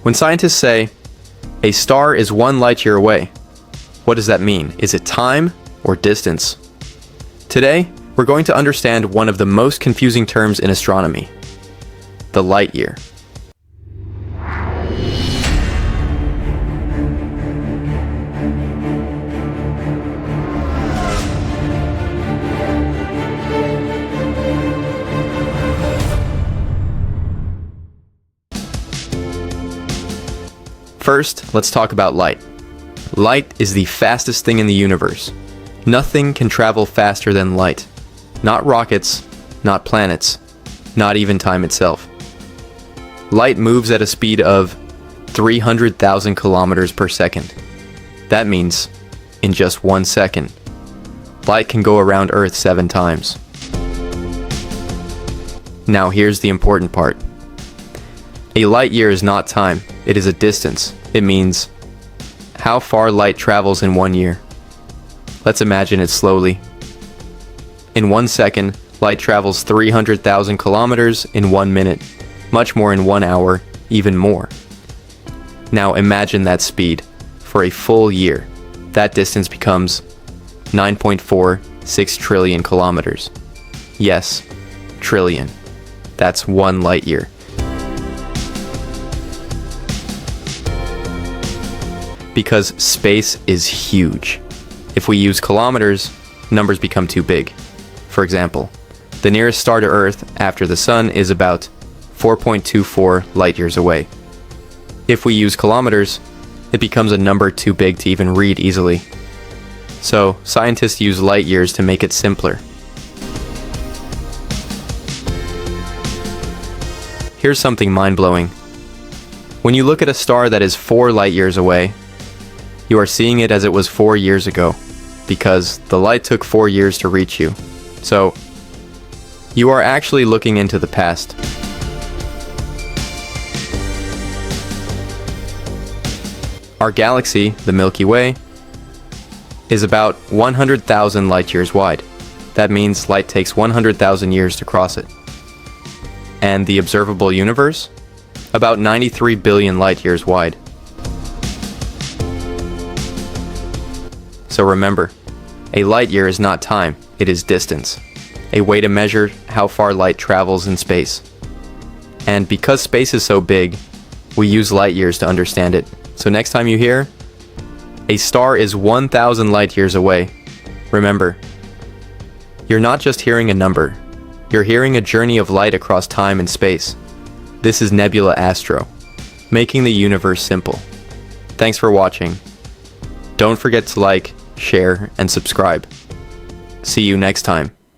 When scientists say, a star is 1 light year away, what does that mean? Is it time or distance? Today, we're going to understand one of the most confusing terms in astronomy, the light year. First, let's talk about light. Light is the fastest thing in the universe. Nothing can travel faster than light. Not rockets, not planets, not even time itself. Light moves at a speed of 300,000 kilometers per second. That means, in just 1 second, light can go around Earth 7 times. Now here's the important part. A light year is not time, it is a distance. It means how far light travels in 1 year. Let's imagine it slowly. In 1 second, light travels 300,000 kilometers in 1 minute, much more in 1 hour, even more. Now imagine that speed for a full year. That distance becomes 9.46 trillion kilometers. Yes, trillion. That's 1 light year. Because space is huge. If we use kilometers, numbers become too big. For example, the nearest star to Earth after the Sun is about 4.24 light years away. If we use kilometers, it becomes a number too big to even read easily. So, scientists use light years to make it simpler. Here's something mind-blowing. When you look at a star that is 4 light years away, you are seeing it as it was 4 years ago, because the light took 4 years to reach you. So, you are actually looking into the past. Our galaxy, the Milky Way, is about 100,000 light years wide. That means light takes 100,000 years to cross it. And the observable universe? About 93 billion light years wide. So remember, a light year is not time, it is distance, a way to measure how far light travels in space. And because space is so big, we use light years to understand it. So next time you hear, a star is 1,000 light years away, remember, you're not just hearing a number, you're hearing a journey of light across time and space. This is Nebula Astro, making the universe simple. Thanks for watching. Don't forget to like, share, and subscribe. See you next time.